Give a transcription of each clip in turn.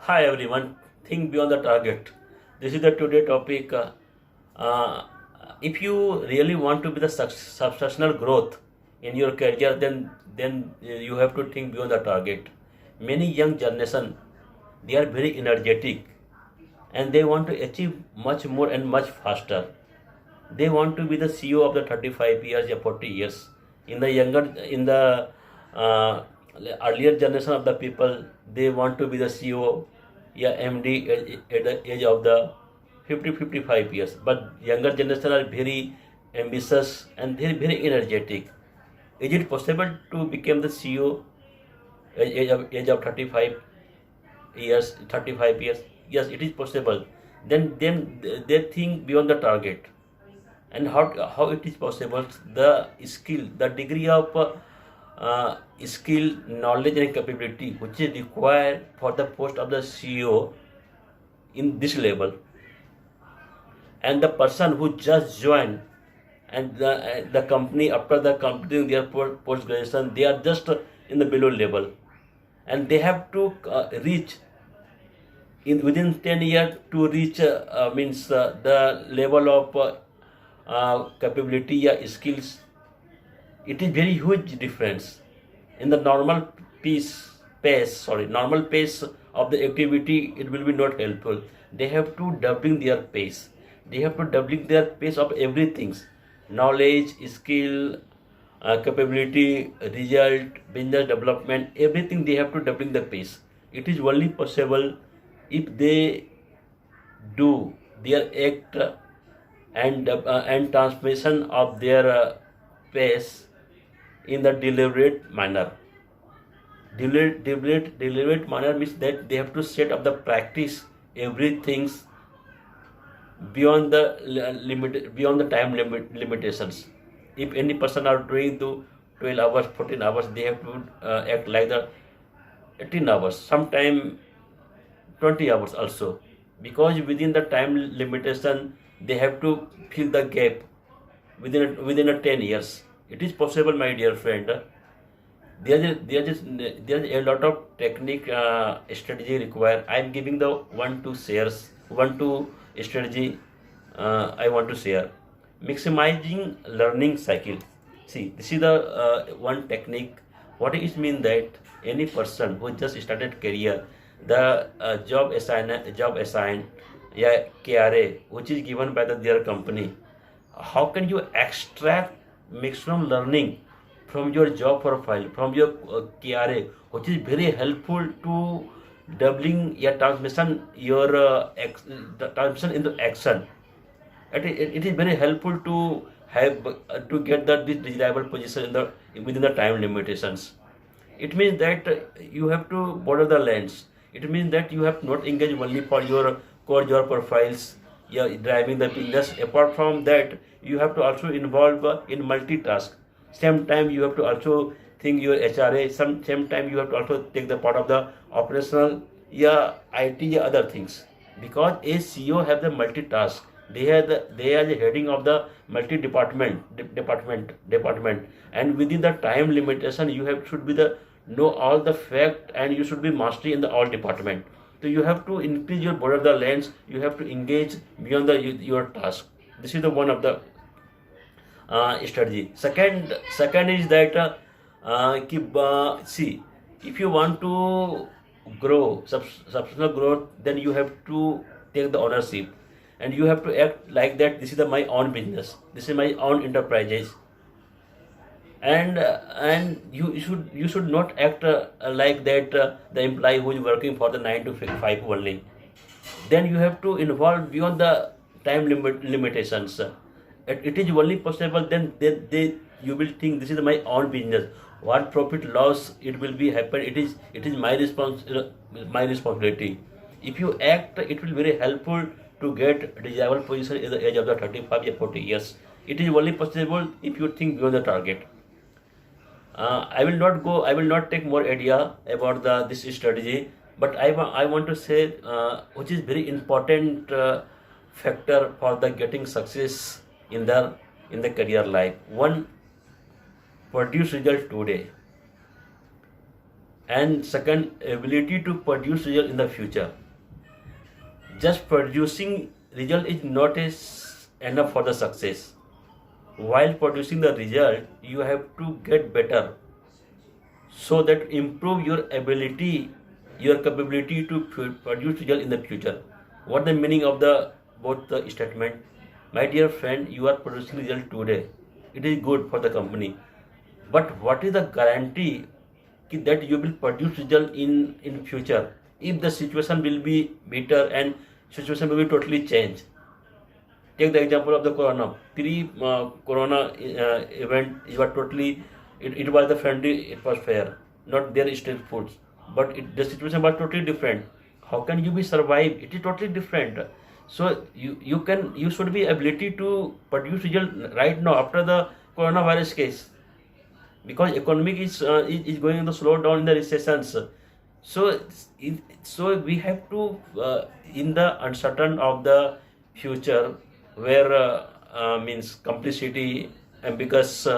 Hi everyone, think beyond the target. This is the today topic. Uh, if you really want to be the substantial growth in your career, then you have to think beyond the target. Many young generation, they are very energetic and they want to achieve much more and much faster. They want to be the CEO of the 35 years or 40 years. In the uh, earlier generation of the people, they want to be the CEO, yeah, MD at the age of the 50-55 years. But younger generation are very ambitious and very energetic. Is it possible to become the CEO at age of 35 years, 35 years? Yes, it is possible. Then they think beyond the target. And how it is possible, the skill, the degree of skill, knowledge and capability which is required for the post of the CEO in this level, and the person who just joined and the company after the completing their post graduation, they are just in the below level, and they have to reach in within 10 years to reach means the level of capability or skills. It is very huge difference in the normal pace of the activity. It will be not helpful. They have to doubling their pace. They have to doubling their pace of everything: knowledge, skill, capability, result, business development, everything. They have to doubling the pace. It is only possible if they do their act and transmission of their pace in the deliberate manner. Deliberate manner means that they have to set up the practice everything beyond the beyond the time limitations. If any person are doing to 12 hours, 14 hours, they have to act like the 18 hours, sometime 20 hours also, because within the time limitation they have to fill the gap within a 10 years. It is possible, my dear friend. There is a lot of technique, strategy required. I am giving the one two strategy I want to share. Maximizing learning cycle. See, this is the one technique. What it mean that any person who just started career, the job assigned, yeah, KRA, which is given by their company, how can you extract maximum learning from your job profile, from your KRA, which is very helpful to doubling your transmission, your the transmission into action. It is very helpful to have to get this desirable position within the time limitations. It means that you have to border the lands. It means that you have not engaged only for your core job profiles, yeah, driving the business. Apart from that, you have to also involve in multitask. Same time you have to also think your HRA. Same time you have to also take the part of the operational, yeah, IT, yeah, other things. Because a CEO have the multitask. They are the heading of the multi department, and within the time limitation you have should be the know all the fact, and you should be mastery in the all department. So you have to increase your border the lens. You have to engage beyond your task. This is the one of the strategy. Second is that see, if you want to grow substantial growth, then you have to take the ownership, and you have to act like that. This is my own business. This is my own enterprises, and you should not act like that the employee who is working for the 9 to 5 only. Then you have to involve beyond the time limitations. It is only possible then you will think this is my own business. What profit loss it will be happen, it is my responsibility. If you act, it will be very helpful to get desirable position at the age of the 35 or 40 years. It is only possible if you think beyond the target. I will not take more idea about this strategy, but I want to say which is very important factor for the getting success in the career life. One, produce result today. and second, ability to produce result in the future. Just producing result is not enough for the success. While producing the result, you have to get better, so that improve your ability, your capability to produce result in the future. What the meaning of the both the statement? My dear friend, you are producing result today. It is good for the company, but what is the guarantee that you will produce result in future if the situation will be better and situation will be totally changed? Take the example of the corona. Corona event, you are totally, it was the friendly, it was fair, not their street foods, but the situation was totally different. How can you be survive? It is totally different. So you should be ability to produce result right now after the coronavirus case, because economic is going to slow down in the recessions. So so we have to in the uncertain of the future, where means complicity, and because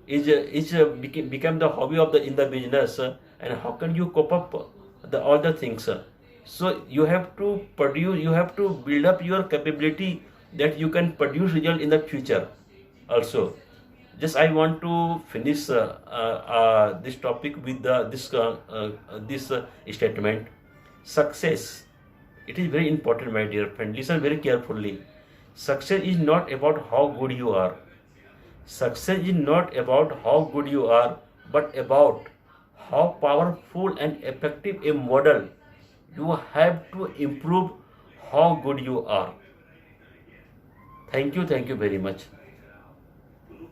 became the hobby of the in the business, and how can you cope up the all the things? So you have to produce, you have to build up your capability that you can produce result in the future also. Just I want to finish this topic with this statement. Success. It is very important, my dear friend. Listen very carefully. Success is not about how good you are. Success is not about how good you are, but about how powerful and effective a model you have to improve how good you are. Thank you very much.